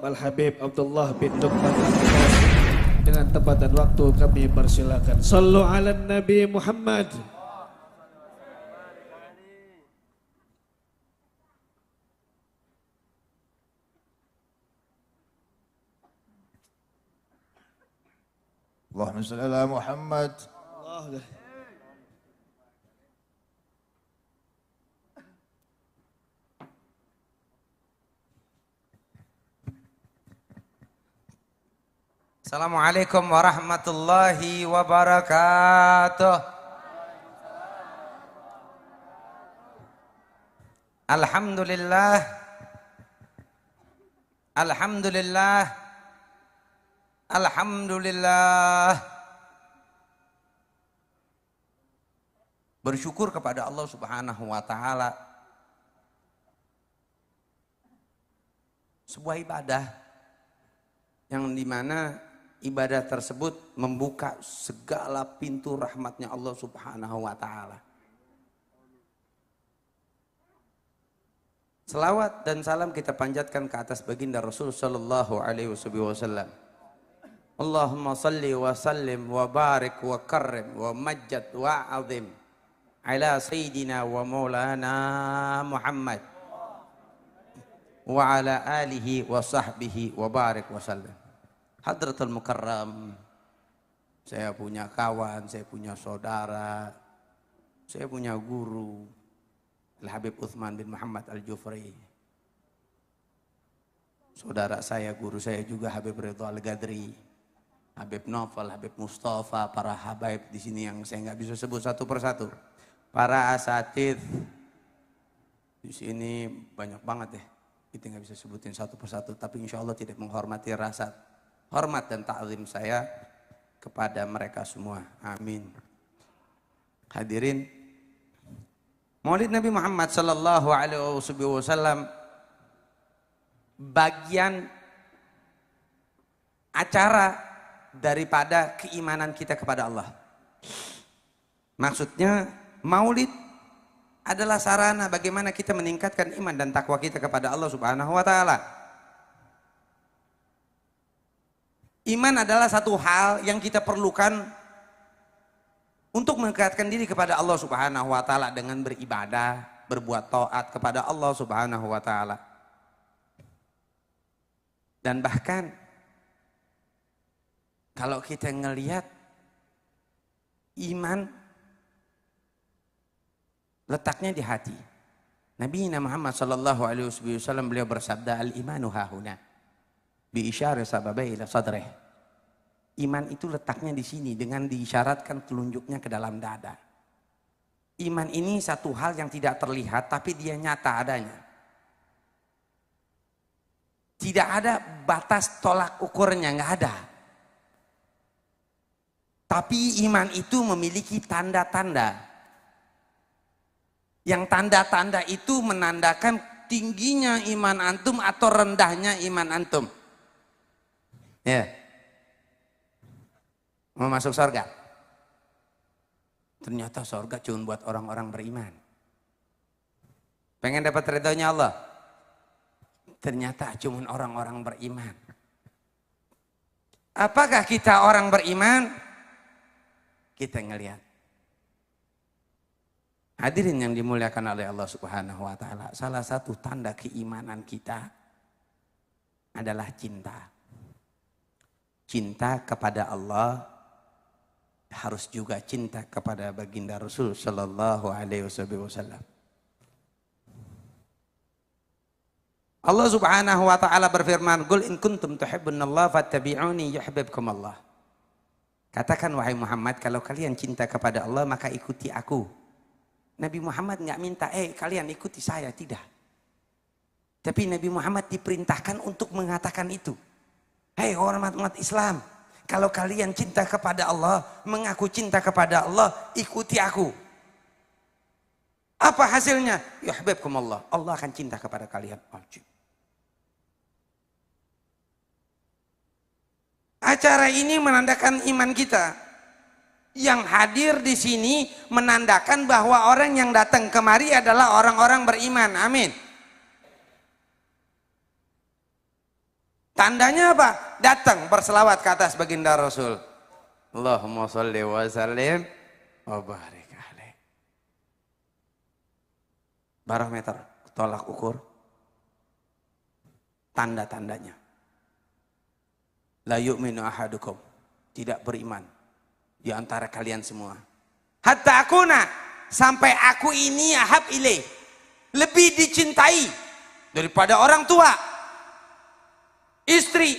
Al-Habib Abdullah bin Luqman. Dengan tempat dan waktu kami persilakan. Sallu ala Nabi Muhammad. Allahumma salli ala Muhammad. Allah. Assalamualaikum warahmatullahi wabarakatuh. Alhamdulillah. Alhamdulillah. Alhamdulillah. Bersyukur kepada Allah Subhanahu wa taala. Sebuah ibadah yang dimana ibadah tersebut membuka segala pintu rahmatnya Allah Subhanahu wa taala. Selawat dan salam kita panjatkan ke atas baginda Rasul sallallahu alaihi wasallam. Allahumma salli wa sallim wa barik wa karrim wa majjad wa azim ala sayyidina wa maulana Muhammad wa ala alihi wa sahbihi wa barik wa sallam. Hadratul Mukarram, saya punya kawan, saya punya saudara, saya punya guru, Al-Habib Uthman bin Muhammad Al-Jufri. Saudara saya, guru saya juga Habib Ridha Al-Gadri, Habib Novel, Habib Mustafa, para habaib di sini yang saya nggak bisa sebut satu persatu. Para asatidz di sini banyak banget ya, kita nggak bisa sebutin satu persatu, tapi insya Allah tidak menghormati rasa hormat dan ta'zim saya kepada mereka semua. Amin. Hadirin, Maulid Nabi Muhammad sallallahu alaihi wasallam bagian acara daripada keimanan kita kepada Allah. Maksudnya Maulid adalah sarana bagaimana kita meningkatkan iman dan takwa kita kepada Allah Subhanahu wa taala. Iman adalah satu hal yang kita perlukan untuk mendekatkan diri kepada Allah Subhanahu wa taala dengan beribadah, berbuat taat kepada Allah Subhanahu wa taala. Dan bahkan kalau kita ngelihat iman letaknya di hati. Nabi Muhammad sallallahu alaihi wasallam beliau bersabda, al-imanu hahuna bi isyarah sababai ila sadrih. Iman itu letaknya di sini dengan diisyaratkan telunjuknya ke dalam dada. Iman ini satu hal yang tidak terlihat tapi dia nyata adanya. Tidak ada batas tolak ukurnya, nggak ada. Tapi iman itu memiliki tanda-tanda. Yang tanda-tanda itu menandakan tingginya iman antum atau rendahnya iman antum. Ya. Mau masuk surga? Ternyata surga cuma buat orang-orang beriman. Pengen dapat ridhonya Allah? Ternyata cuma orang-orang beriman. Apakah kita orang beriman? Kita ngelihat. Hadirin yang dimuliakan oleh Allah Subhanahu wa taala, salah satu tanda keimanan kita adalah cinta. Cinta kepada Allah harus juga cinta kepada baginda Rasul sallallahu alaihi wasallam. Allah Subhanahu wa taala berfirman, "Qul in kuntum tuhibbunallaha fattabi'uni yuhibbukumullah." Katakan wahai Muhammad, kalau kalian cinta kepada Allah maka ikuti aku. Nabi Muhammad nggak minta, kalian ikuti saya, tidak. Tapi Nabi Muhammad diperintahkan untuk mengatakan itu. Hei umat Islam, kalau kalian cinta kepada Allah, mengaku cinta kepada Allah, ikuti aku. Apa hasilnya? Yuhibbukumullah. Allah akan cinta kepada kalian. Acara ini menandakan iman kita. Yang hadir di sini menandakan bahwa orang yang datang kemari adalah orang-orang beriman. Amin. Tandanya apa? Datang berselawat ke atas baginda Rasul. Allahumma sholli wa sallim wa barik alaih. Barometer, tolak ukur tanda-tandanya. La yu'minu ahadukum, tidak beriman di antara kalian semua. Hatta akuna, sampai aku ini ahab ilaih, lebih dicintai daripada orang tua, istri,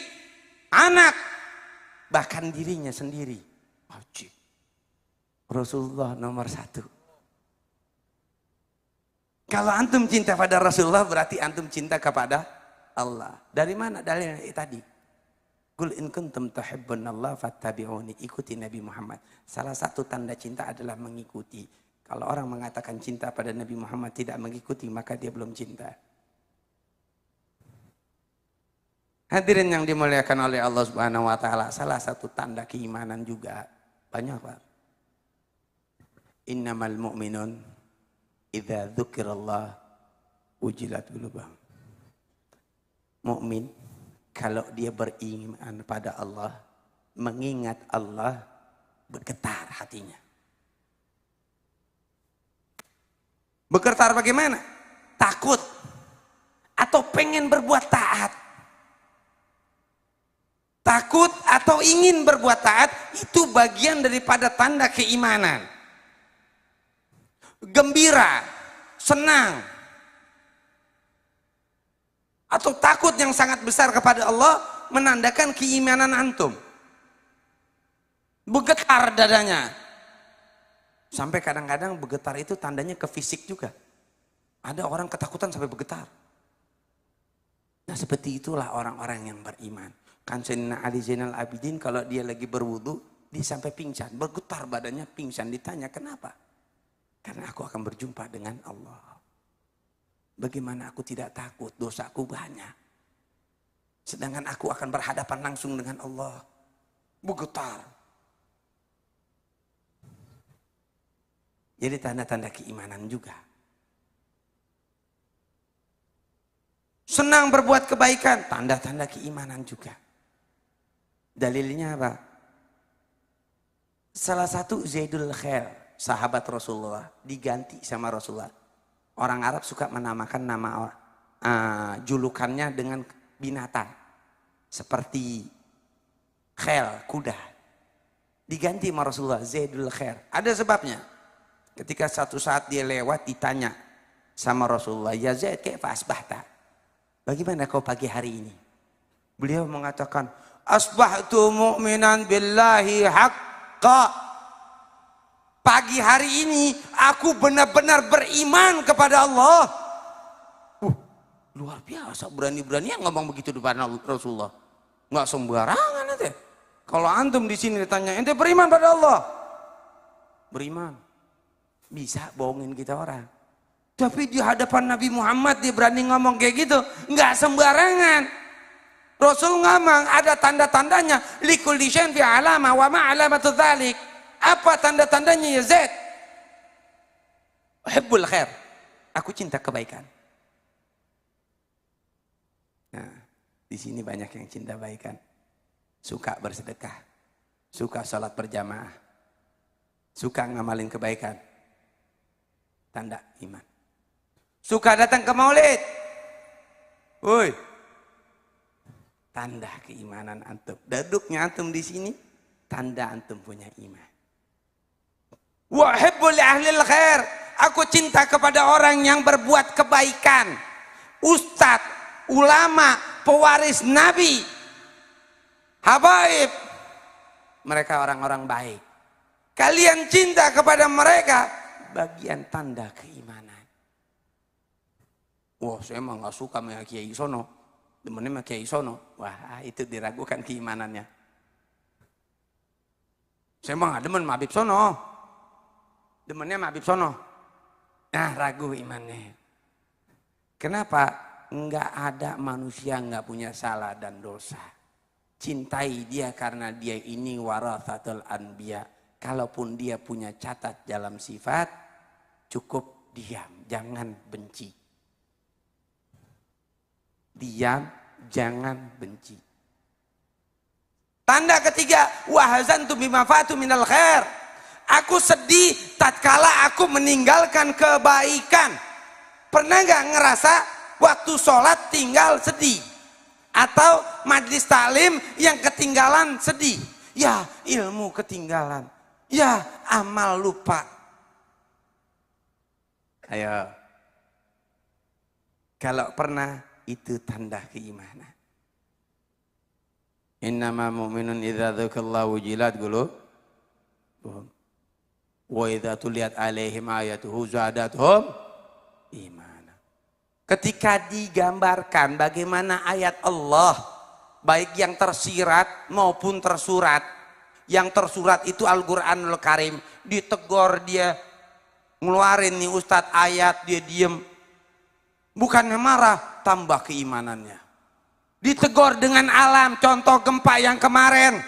anak, bahkan dirinya sendiri. Wajib. Rasulullah nomor satu. Kalau antum cinta pada Rasulullah berarti antum cinta kepada Allah. Dari mana dalilnya tadi? Qul in kuntum tuhibbunallah fattabi'uni, ikuti Nabi Muhammad. Salah satu tanda cinta adalah mengikuti. Kalau orang mengatakan cinta pada Nabi Muhammad tidak mengikuti, maka dia belum cinta. Hadirin yang dimuliakan oleh Allah Subhanahu wa taala, salah satu tanda keimanan juga banyak, Pak. Innamal mu'minun idza dzukirallah wajilat qulubuhum. Mukmin kalau dia beriman pada Allah, mengingat Allah, bergetar hatinya. Bergetar bagaimana? Takut atau pengen berbuat taat. Takut atau ingin berbuat taat itu bagian daripada tanda keimanan. Gembira, senang, atau takut yang sangat besar kepada Allah menandakan keimanan antum. Bergetar dadanya. Sampai kadang-kadang bergetar itu tandanya ke fisik juga. Ada orang ketakutan sampai bergetar. Nah seperti itulah orang-orang yang beriman. Kan Sayyidina Ali Zainal Abidin kalau dia lagi berwudu, dia sampai pingsan. Bergetar badannya, pingsan. Ditanya kenapa? Karena aku akan berjumpa dengan Allah. Bagaimana aku tidak takut, dosaku banyak. Sedangkan aku akan berhadapan langsung dengan Allah. Bergetar. Jadi tanda-tanda keimanan juga. Senang berbuat kebaikan, tanda-tanda keimanan juga. Dalilnya apa? Salah satu Zaidul Khair, sahabat Rasulullah, diganti sama Rasulullah. Orang Arab suka menamakan nama julukannya dengan binatang. Seperti khel, kuda. Diganti sama Rasulullah, Zaidul Khair. Ada sebabnya. Ketika satu saat dia lewat ditanya sama Rasulullah, ya Zaid, kaifa asbahta? Bagaimana kau pagi hari ini? Beliau mengatakan, asbahtu mu'minan billahi haqqa. Pagi hari ini aku benar-benar beriman kepada Allah. Luar biasa, berani-berani ngomong begitu depan Rasulullah. Nggak sembarangan ente. Kalau antum di sini ditanya, ente beriman pada Allah? Beriman. Bisa bohongin kita orang. Tapi di hadapan Nabi Muhammad dia berani ngomong kayak gitu, nggak sembarangan. Rasul ngomong ada tanda-tandanya. Likulli syai'in fi alama wa ma alamatu dzalik. Apa tanda-tandanya ya Zaid? Uhibbul khair. Aku cinta kebaikan. Nah, di sini banyak yang cinta kebaikan. Suka bersedekah. Suka sholat berjamaah. Suka ngamalin kebaikan. Tanda iman. Suka datang ke maulid. Woi. Tanda keimanan antum. Duduknya antum di sini, tanda antum punya iman. Wa uhibbu li ahlil khair. Aku cinta kepada orang yang berbuat kebaikan. Ustadz, ulama, pewaris Nabi, habaib. Mereka orang-orang baik. Kalian cinta kepada mereka, bagian tanda keimanan. Wah, saya emang gak suka sama Kiai Sono. Demennya sama Kiai Sono. Wah, itu diragukan keimanannya. Saya emang gak demen sama Habib Sono. Demennya sama Habib Sono. Nah, ragu imannya. Kenapa? Enggak ada manusia enggak punya salah dan dosa. Cintai dia karena dia ini warathatul anbiya. Kalaupun dia punya catat dalam sifat, cukup diam, jangan benci. Diam, jangan benci. Tanda ketiga, wahazantu bima fatu minal khair. Aku sedih tatkala aku meninggalkan kebaikan. Pernah nggak ngerasa waktu sholat tinggal sedih? Atau majlis taklim yang ketinggalan sedih? Ya ilmu ketinggalan, ya amal lupa. Ayo, kalau pernah, itu tanda keimanan. Innama mu'minun idza dzukallahu wajilat qulubuhum wa idza tuliyat alaihim ayatuhu zadatuhum imana. Ketika digambarkan bagaimana ayat Allah, baik yang tersirat maupun tersurat. Yang tersurat itu Al-Qur'anul Karim, ditegur dia, ngeluarin nih Ustadz ayat, dia diem. Bukannya marah, tambah keimanannya. Ditegur dengan alam, contoh gempa yang kemarin.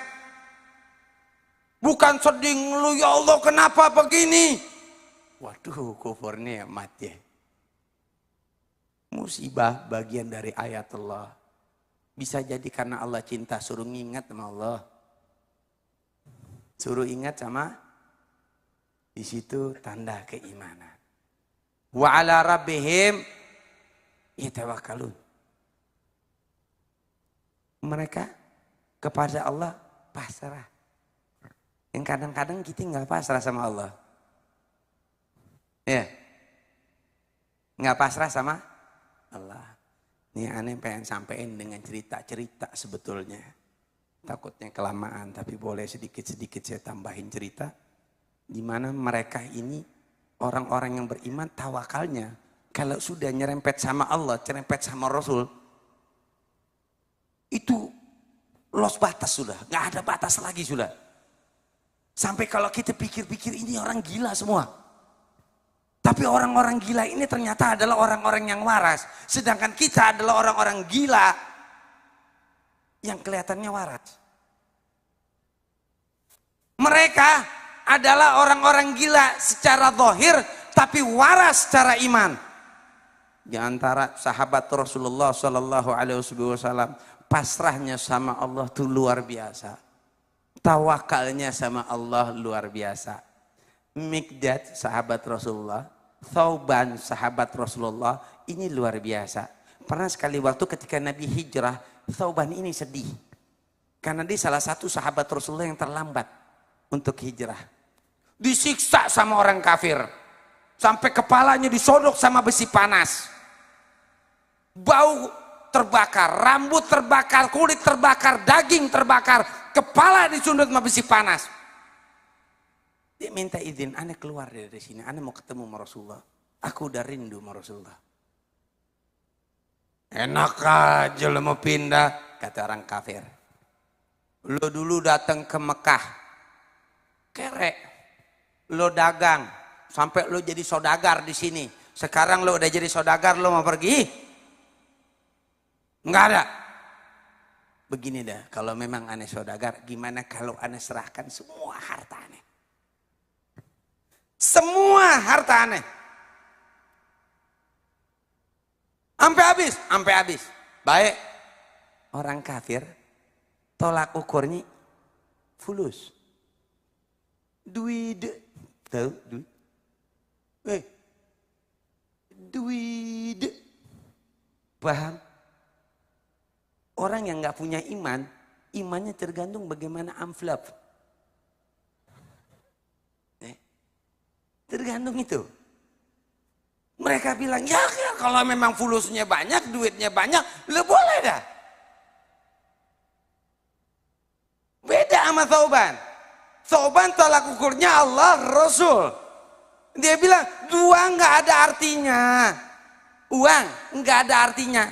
Bukan sedih, lu ya Allah kenapa begini? Waduh, kufurnya mati. Musibah bagian dari ayat Allah. Bisa jadi karena Allah cinta, suruh ingat sama Allah. Suruh ingat sama, di situ tanda keimanan. Wa ala rabbihim yatawakkalun. Mereka kepada Allah pasrah. Yang kadang-kadang kita nggak pasrah sama Allah. Ya, nggak pasrah sama Allah. Ini aneh pengen sampein dengan cerita-cerita sebetulnya. Takutnya kelamaan, tapi boleh sedikit-sedikit saya tambahin cerita. Di mana mereka ini orang-orang yang beriman tawakalnya. Kalau sudah nyerempet sama Allah, nyerempet sama Rasul, itu los batas sudah, nggak ada batas lagi sudah. Sampai kalau kita pikir-pikir ini orang gila semua. Tapi orang-orang gila ini ternyata adalah orang-orang yang waras. Sedangkan kita adalah orang-orang gila yang kelihatannya waras. Mereka adalah orang-orang gila secara zahir, tapi waras secara iman. Di antara sahabat Rasulullah Sallallahu Alaihi Wasallam, pasrahnya sama Allah tuh luar biasa. Tawakalnya sama Allah luar biasa. Mikdad sahabat Rasulullah, Thauban sahabat Rasulullah, ini luar biasa. Pernah sekali waktu ketika Nabi hijrah, Thauban ini sedih. Karena dia salah satu sahabat Rasulullah yang terlambat untuk hijrah. Disiksa sama orang kafir. Sampai kepalanya disodok sama besi panas. Bau terbakar, rambut terbakar, kulit terbakar, daging terbakar, kepala disundut sama besi panas. Dia minta izin, aneh keluar dari sini, aneh mau ketemu sama Rasulullah. Aku udah rindu sama Rasulullah. Enak aja lo mau pindah, kata orang kafir. Lo dulu datang ke Mekah, kerek, lo dagang, sampai lo jadi saudagar di sini. Sekarang lo udah jadi saudagar, lo mau pergi? Enggak ada. Begini dah, kalau memang aneh saudagar, gimana kalau aneh serahkan semua harta aneh? Semua harta aneh. Sampai habis, sampai habis. Baik, orang kafir tolak ukurnya fulus. Duit, tahu duit? Duit, paham? Orang yang nggak punya iman, imannya tergantung bagaimana amplop. Tergantung itu. Mereka bilang, ya kalau memang fulusnya banyak, duitnya banyak, lo boleh dah. Beda sama Thauban. Thauban tolak ukurnya Allah, Rasul. Dia bilang, uang nggak ada artinya. Uang nggak ada artinya.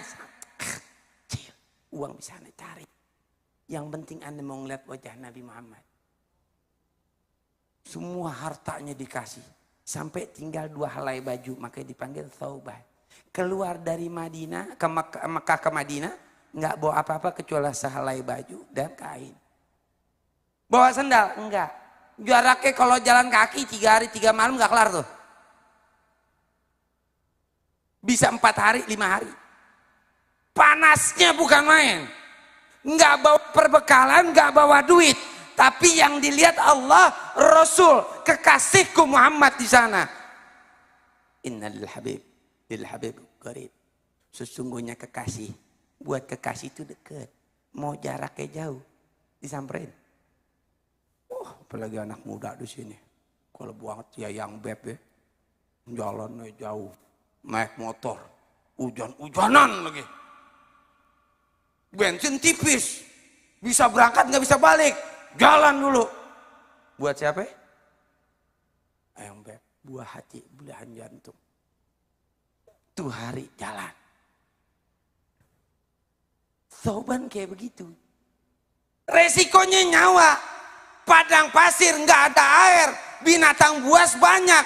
Uang bisa anda cari. Yang penting anda mau ngeliat wajah Nabi Muhammad. Semua hartanya dikasih. Sampai tinggal 2 helai baju. Makanya dipanggil Thauban. Keluar dari Madinah, ke Mekah ke Madinah. Nggak bawa apa-apa kecuali sehelai baju dan kain. Bawa sendal? Enggak. Jaraknya kalau jalan kaki 3 hari 3 malam nggak kelar tuh. Bisa 4 hari 5 hari. Panasnya bukan main. nggak bawa perbekalan, nggak bawa duit, tapi yang dilihat Allah, Rasul, kekasihku Muhammad di sana. Innal habib lil habib qarib. Sesungguhnya kekasih buat kekasih itu dekat, mau jaraknya jauh disamperin. Apalagi anak muda di sini, kalau banget ya yang beb ya, jalannya jauh, naik motor, hujan-hujanan lagi, bensin tipis, bisa berangkat nggak bisa balik, jalan dulu. Buat siapa? Yang beb, buah hati, belahan jantung. Tuh hari jalan. Soban kayak begitu. Resikonya nyawa. Padang pasir nggak ada air, binatang buas banyak.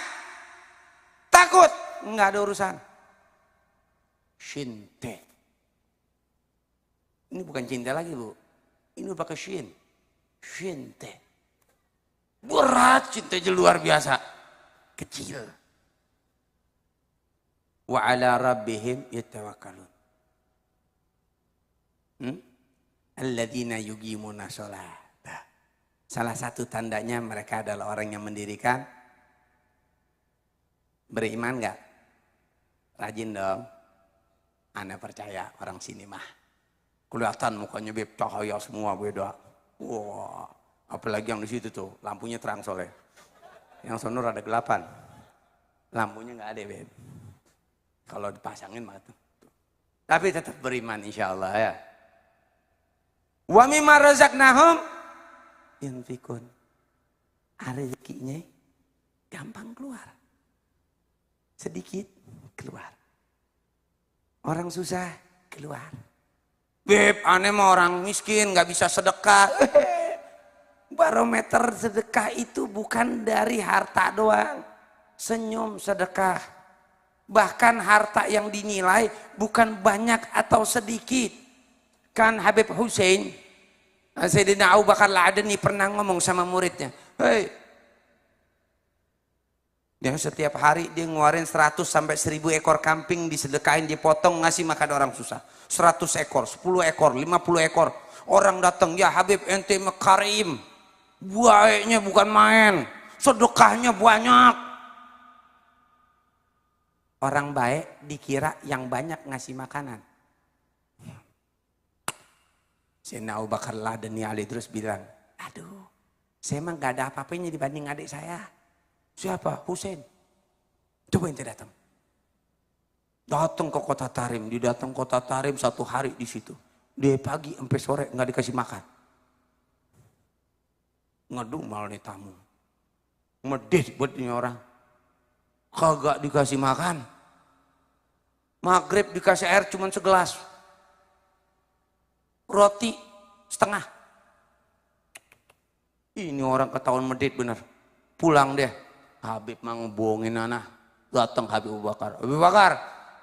Takut, nggak ada urusan. Shinte. Ini bukan cinta lagi, Bu. Ini pakai shin. Shinte. Berat cintanya luar biasa. Kecil. Wa ala rabbihim yatawakkalun. Alladzina yuqimuna shalah. Salah satu tandanya mereka adalah orang yang mendirikan. Beriman enggak? Rajin dong. Anda percaya orang sini mah. Kelihatan mukanya beb cahaya semua beda. Wah, apalagi yang di situ tuh lampunya terang soleh. Yang sono ada gelapan. Lampunya enggak ada beb. Kalau dipasangin mah tuh. Tapi tetap beriman insyaallah ya. Wa mimma razaqnahum yunfikun. Rezekinya gampang keluar. Sedikit keluar. Orang susah keluar. Beb, aneh mah orang miskin gak bisa sedekah. Barometer sedekah itu bukan dari harta doang. Senyum sedekah. Bahkan harta yang dinilai bukan banyak atau sedikit. Kan Habib Hussein, Sayyidina Abu Bakar Al-Adani pernah ngomong sama muridnya, hei, dia setiap hari dia ngeluarin 100 sampai 1000 ekor kambing, disedekain, dipotong, ngasih makan orang susah. 100 ekor, 10 ekor, 50 ekor. Orang datang, ya Habib ente mekarim, baiknya bukan main, sedekahnya banyak. Orang baik dikira yang banyak ngasih makanan. Sayyidina Abu Bakar Al-Adani Ali terus bilang, aduh, saya emang gak ada apa-apanya dibanding adik saya. Siapa? Hussein. Coba ente datang. Datang ke kota Tarim, dia datang kota Tarim 1 hari di situ. Dia pagi sampai sore nggak dikasih makan. Ngedumel nih tamu. Medit buat ini orang. Kagak dikasih makan. Maghrib dikasih air cuma segelas. Roti setengah. Ini orang ketahuan medit bener. Pulang deh. Habib mah ngebohongin anak. Datang Habib Abu Bakar. Abu Bakar,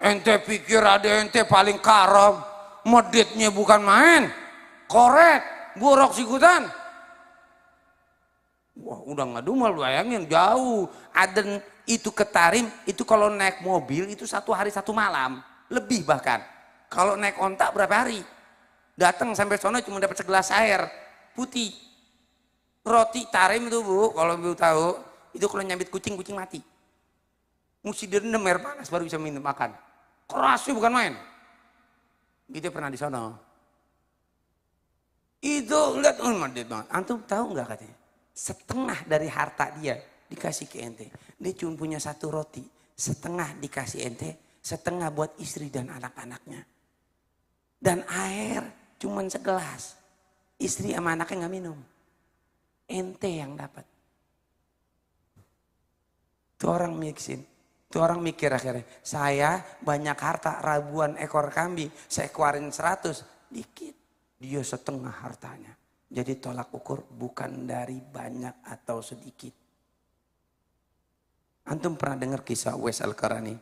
ente pikir ada ente paling karam. Meditnya bukan main. Korek, buruk sikutan. Wah, udah ngadumel, bayangin jauh. Aden itu ke Tarim, itu kalau naik mobil itu 1 hari 1 malam. Lebih bahkan. Kalau naik ontak berapa hari? Datang sampai sono cuma dapat segelas air putih. Roti Tarim itu Bu, kalau Ibu tahu, itu kalau nyambit kucing, kucing mati. Mesti direndam air panas baru bisa minum makan. Kerasnya bukan main. Gitu pernah di sono. Itu lihat, medit banget. Antum tahu nggak katanya? Setengah dari harta dia dikasih ke ente. Dia cuma punya 1 roti. Setengah dikasih ente, setengah buat istri dan anak-anaknya. Dan air cuman segelas. Istri sama anaknya nggak minum. Ente yang dapat. Tuh orang miksin. Tuh orang mikir akhirnya. Saya banyak harta, ribuan ekor kambing. Saya keluarin 100. Dikit. Dia setengah hartanya. Jadi tolak ukur bukan dari banyak atau sedikit. Antum pernah dengar kisah Uwais Al-Qarani?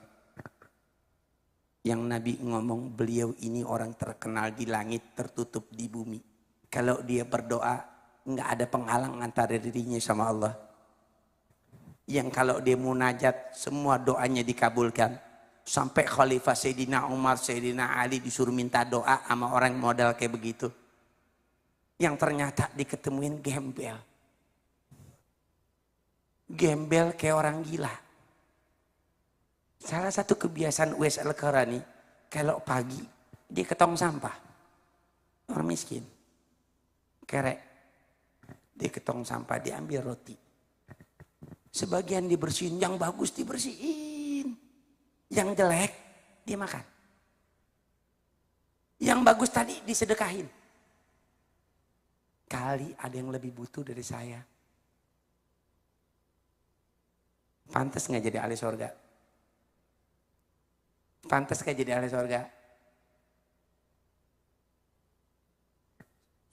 Yang Nabi ngomong beliau ini orang terkenal di langit, tertutup di bumi. Kalau dia berdoa, nggak ada penghalang antara dirinya sama Allah. Yang kalau dia munajat, semua doanya dikabulkan. Sampai Khalifah Sayyidina Umar, Sayyidina Ali disuruh minta doa sama orang modal kayak begitu. Yang ternyata diketemuin gembel. Gembel kayak orang gila. Salah satu kebiasaan Uwais Al-Qarani, kalau pagi dia ke tong sampah. Orang miskin. Kerek. Dia ke tong sampah, dia ambil roti. Sebagian dibersihin, yang bagus dibersihin. Yang jelek, dia makan. Yang bagus tadi disedekahin. Kali ada yang lebih butuh dari saya. Pantas gak jadi ahli surga? Pantas gak jadi ahli surga?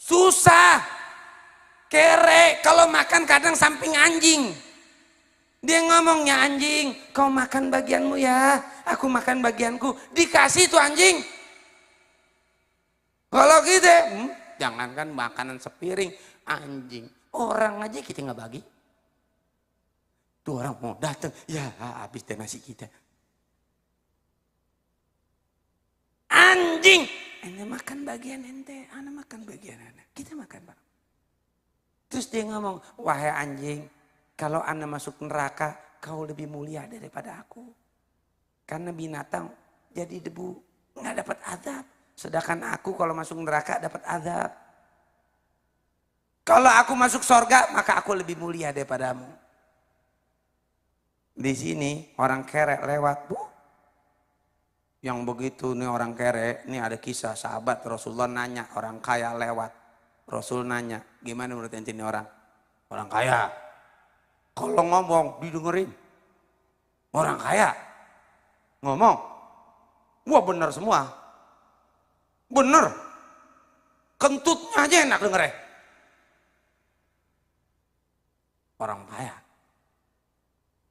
Susah. Kere kalau makan kadang samping anjing. Dia ngomongnya, anjing, kau makan bagianmu ya, aku makan bagianku. Dikasih tuh anjing. Kalau gitu, jangankan makanan sepiring, anjing. Orang aja kita nggak bagi. Tuh orang mau datang, ya habis deh nasi kita. Anjing, ente makan bagian ente, ana makan bagian ana. Kita makan Pak. Terus dia ngomong, wahai anjing, kalau ana masuk neraka, kau lebih mulia daripada aku. Karena binatang jadi debu, nggak dapat azab. Sedangkan aku kalau masuk neraka dapat azab. Kalau aku masuk surga, maka aku lebih mulia daripadamu. Di sini orang kerek lewat, yang begitu nih orang kerek, ini ada kisah sahabat Rasulullah nanya, orang kaya lewat. Rasul nanya, gimana menurut ente ini orang? Orang kaya. Kalau ngomong didengerin. Orang kaya ngomong, wah benar semua. Bener. Kentutnya aja enak dengernya. Orang kaya.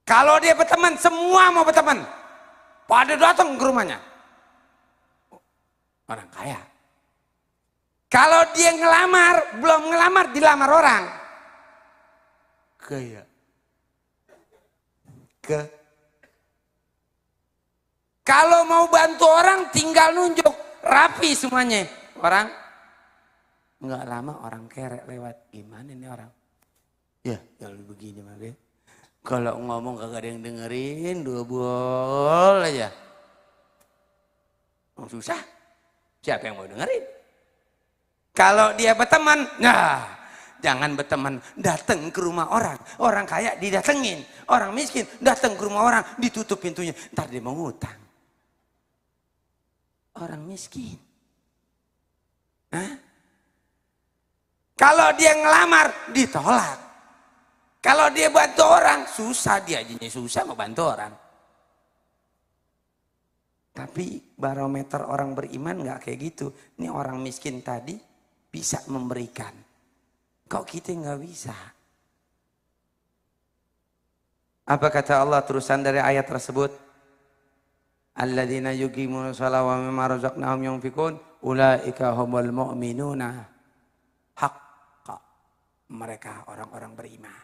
Kalau dia berteman, semua mau berteman. Pada datang ke rumahnya. Orang kaya. Kalau dia ngelamar, belum ngelamar, dilamar orang. Kaya. Kalau mau bantu orang, tinggal nunjuk. Rapi semuanya. Orang. Nggak lama orang kerek lewat. Gimana nih orang? Ya, kalau begini mah deh. Kalau ngomong kagak ada yang dengerin, dua bol aja. Susah. Siapa yang mau dengerin? Kalau dia berteman, nah jangan berteman, datang ke rumah orang. Orang kaya didatengin, orang miskin datang ke rumah orang, ditutup pintunya. Ntar dia mau ngutang. Orang miskin. Hah? Kalau dia ngelamar, ditolak. Kalau dia bantu orang, susah, dia aja susah mau bantu orang. Tapi barometer orang beriman nggak kayak gitu. Ini orang miskin tadi bisa memberikan. Kok kita nggak bisa? Apa kata Allah terusan dari ayat tersebut? Alladzina yuqimuna sholata wa mimma razaqnahum yunfikun ulaika humul mu'minuna haqqa. Mereka orang-orang beriman.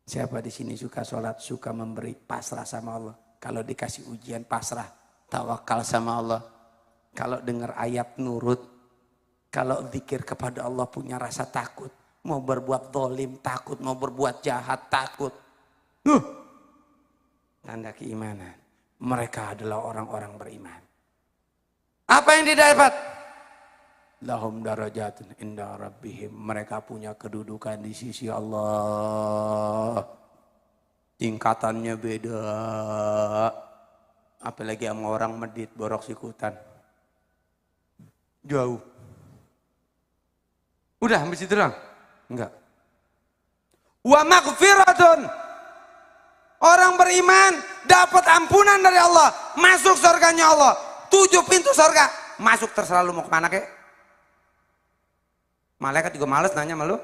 Siapa di sini suka sholat, suka memberi, pasrah sama Allah. Kalau dikasih ujian pasrah, tawakal sama Allah. Kalau dengar ayat nurut. Kalau zikir kepada Allah punya rasa takut. Mau berbuat zalim takut, mau berbuat jahat takut. Tanda keimanan. Mereka adalah orang-orang beriman. Apa yang didapat? Lahum darajatun inda rabbihim. Mereka punya kedudukan di sisi Allah. Tingkatannya beda. Apalagi sama orang medit borok sikutan. Jauh. Udah sampai situ doang? Enggak. Wa maghfiratun. Orang beriman dapat ampunan dari Allah, masuk surganya Allah. 7 pintu surga, masuk terserah lu mau kemana kek. Malaikat juga males nanya sama lu.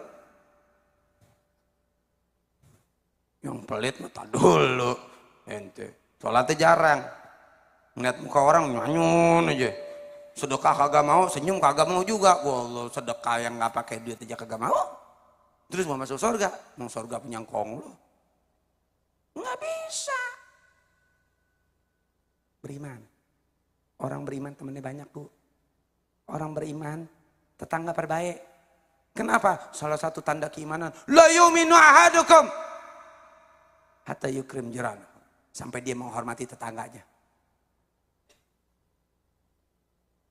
Yang pelit mah tak dulu. Ente, sholatnya jarang. Ngeliat muka orang nyanyun aja. Sedekah kagak mau, senyum kagak mau juga. Wallah, sedekah yang nggak pakai duit aja kagak mau. Terus mau masuk surga, mau surga penyangkong lu. Nggak bisa. Beriman. Orang beriman temennya banyak, Bu. Orang beriman Tetangga perbaik. Kenapa? Salah satu tanda keimanan. La yu'minu ahadukum hatta yukrim jiranahu. Sampai dia menghormati tetangganya.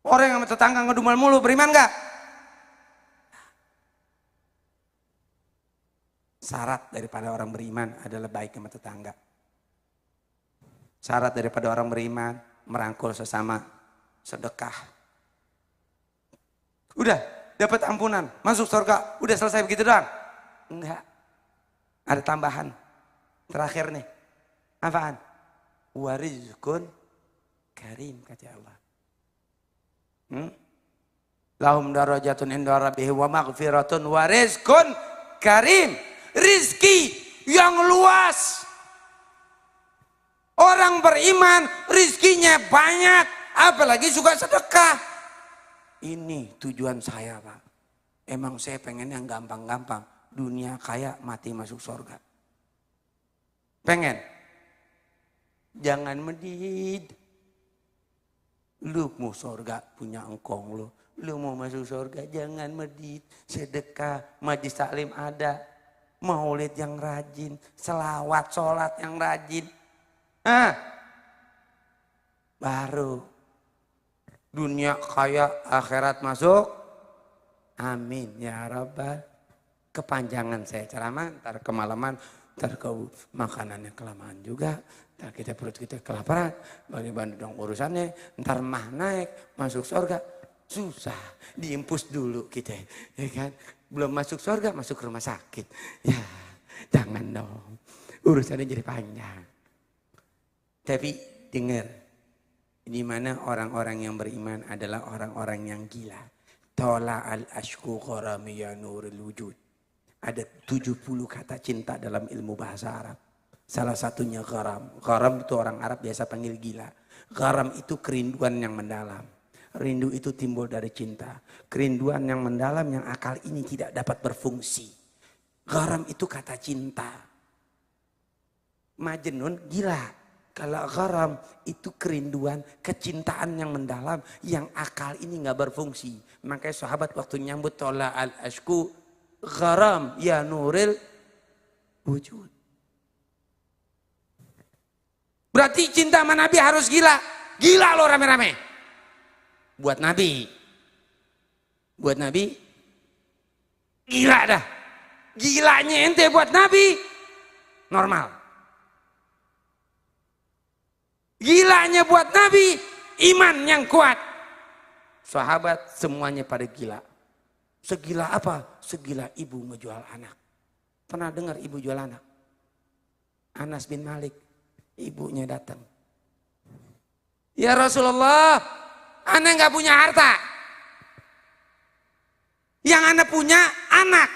Orang yang sama tetangga ngedumel mulu, beriman gak? Syarat daripada orang beriman adalah baik sama tetangga. Syarat daripada orang beriman, merangkul sesama, sedekah. Udah, dapat ampunan, masuk surga, udah selesai begitu doang? Enggak. Ada tambahan. Terakhir nih. Apaan? Warizkun karim, kata Allah. Lahum darajatun inda rabbihim wa maghfiratun wa rizqun karim. Rizki yang luas. Orang beriman rizkinya banyak, apalagi suka sedekah. Ini tujuan saya, Pak. Emang saya pengen yang gampang-gampang. Dunia kaya, mati masuk surga. Pengen? Jangan medit. Lu mau surga punya engkong lu. Lu mau masuk surga jangan medit. Sedekah, majlis taklim ada. Maulid yang rajin. Selawat, sholat yang rajin. Baru. Dunia kaya, akhirat masuk. Amin ya Rabbal. Kepanjangan saya ceramah, ntar kemalaman, ntar ke makanannya kelamaan juga. Ntar perut kita kelaparan, bagaimana dong urusannya. Ntar mah naik, masuk surga. Susah, diimpus dulu kita. Ya kan? Belum masuk surga, masuk rumah sakit. Ya, jangan dong. Urusannya jadi panjang. Tapi dengar. Di mana orang-orang yang beriman adalah orang-orang yang gila. Tola al-ashku gharami ya nuril wujud. Ada 70 kata cinta dalam ilmu bahasa Arab. Salah satunya gharam. Gharam itu orang Arab biasa panggil gila. Gharam itu kerinduan yang mendalam. Rindu itu timbul dari cinta. Kerinduan yang mendalam yang akal ini tidak dapat berfungsi. Gharam itu kata cinta. Majnun gila. Kalau gharam itu kerinduan, kecintaan yang mendalam, yang akal ini nggak berfungsi. Makanya sahabat waktu nyambut tola al-ashku gharam ya nuril wujud. Berarti cinta sama Nabi harus gila. Gila loh rame-rame. Buat Nabi. Buat Nabi. Gila dah. Gilanya ente buat Nabi. Normal. Gilanya buat Nabi, iman yang kuat. Sahabat semuanya pada gila. Segila apa? Segila ibu ngejual anak. Pernah dengar ibu jual anak? Anas bin Malik, ibunya datang. Ya Rasulullah, anak nggak punya harta. Yang anak punya anak.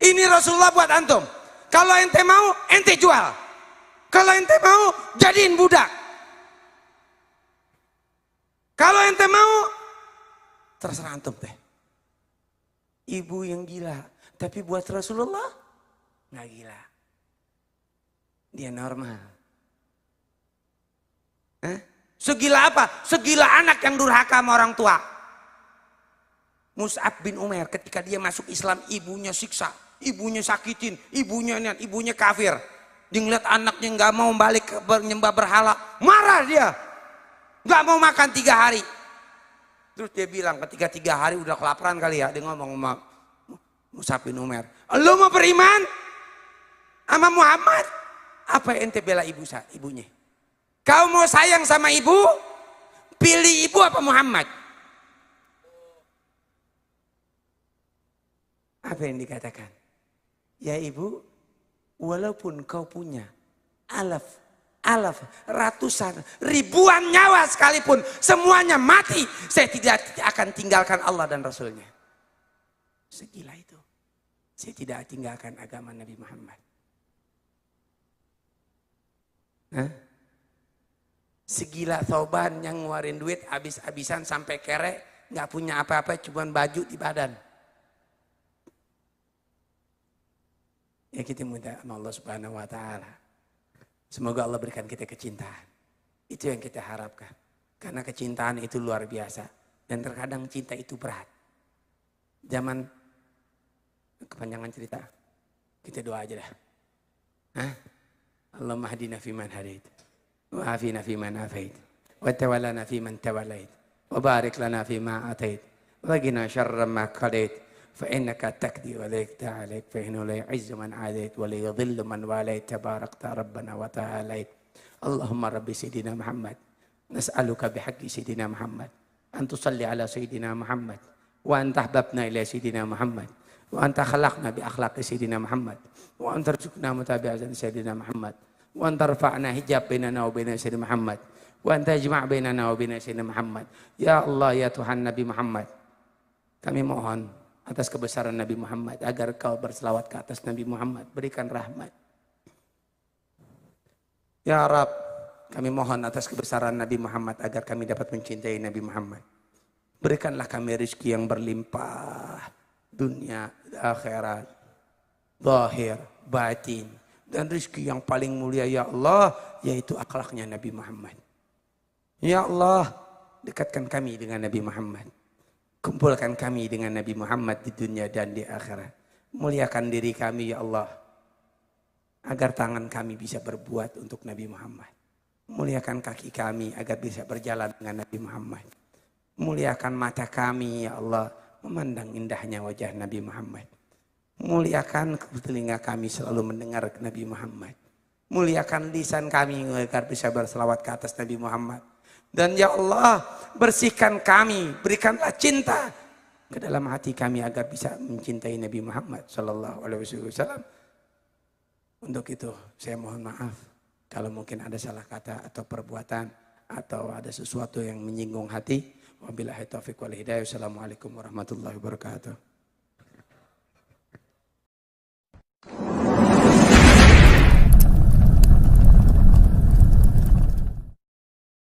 Ini Rasulullah buat antum. Kalau ente mau, ente jual. Kalau ente mau, jadiin budak. Kalau ente mau, terserah antum teh. Ibu yang gila, tapi buat Rasulullah nggak gila. Dia normal. Segila apa? Segila anak yang durhaka sama orang tua. Mus'ab bin Umair ketika dia masuk Islam, ibunya siksa, ibunya sakitin, ibunya kafir. Dia ngeliat anaknya nggak mau balik ke menyembah berhala, marah dia, nggak mau makan 3 hari. Terus dia bilang ketika 3 hari udah kelaparan kali ya, dia ngomong sama Mus'ab bin Umair, lu mau beriman sama Muhammad? Apa ente bela ibunya? Kau mau sayang sama ibu, pilih ibu apa Muhammad? Apa yang dikatakan? Ya ibu, walaupun kau punya alaf, ratusan, ribuan nyawa sekalipun, semuanya mati, saya tidak akan tinggalkan Allah dan Rasulnya. Segila itu. Saya tidak tinggalkan agama Nabi Muhammad. Segila Thoban yang ngeluarin duit habis-habisan sampai kere, nggak punya apa-apa, cuma baju di badan. Ya kita minta sama Allah Subhanahu wa Ta'ala. Semoga Allah berikan kita kecintaan. Itu yang kita harapkan. Karena kecintaan itu luar biasa. Dan terkadang cinta itu berat. Zaman kepanjangan cerita, kita doa aja dah. Allahumma hadina fiman hadait, wa afina fiman afait, wa tawallana fiman tawallait, wa barik lana fima atait, wa qina syarra ma qadait, fa innaka taqdi wa la yuqda alaik, fa innahu la yu'izzu man adait wa la yudhillu man walait, tabarakta rabbana wa ta'alait. Allahumma rabbi sayyidina Muhammad, nas'aluka bihaqqi sayyidina Muhammad an tusalli ala sayyidina Muhammad wa an tahbabna ila sayyidina Muhammad wa anta khalaqna bi akhlaqi sayyidina Muhammad wa anta rzuqna mutabi'atan sayyidina Muhammad wa anta rafa'na hijab bainana wa baina sayyidina Muhammad wa anta ijma' bainana wa baina sayyidina Muhammad. Ya Allah, ya Tuhan Nabi Muhammad, kami mohon atas kebesaran Nabi Muhammad agar kau berselawat ke atas Nabi Muhammad, berikan rahmat. Ya Rab, kami mohon atas kebesaran Nabi Muhammad agar kami dapat mencintai Nabi Muhammad. Berikanlah kami rezeki yang berlimpah, dunia, akhirat, zahir, batin, dan rezeki yang paling mulia ya Allah, yaitu akhlaknya Nabi Muhammad. Ya Allah, dekatkan kami dengan Nabi Muhammad. Kumpulkan kami dengan Nabi Muhammad di dunia dan di akhirat. Muliakan diri kami ya Allah, agar tangan kami bisa berbuat untuk Nabi Muhammad. Muliakan kaki kami agar bisa berjalan dengan Nabi Muhammad. Muliakan mata kami ya Allah, memandang indahnya wajah Nabi Muhammad. Muliakan telinga kami selalu mendengar Nabi Muhammad. Muliakan lisan kami agar bisa berselawat ke atas Nabi Muhammad. Dan ya Allah, bersihkan kami, berikanlah cinta ke dalam hati kami agar bisa mencintai Nabi Muhammad sallallahu alaihi wasallam. Untuk itu saya mohon maaf kalau mungkin ada salah kata atau perbuatan atau ada sesuatu yang menyinggung hati. Wabillahi taufiq wal hidayah. Wassalamualaikum warahmatullahi wabarakatuh.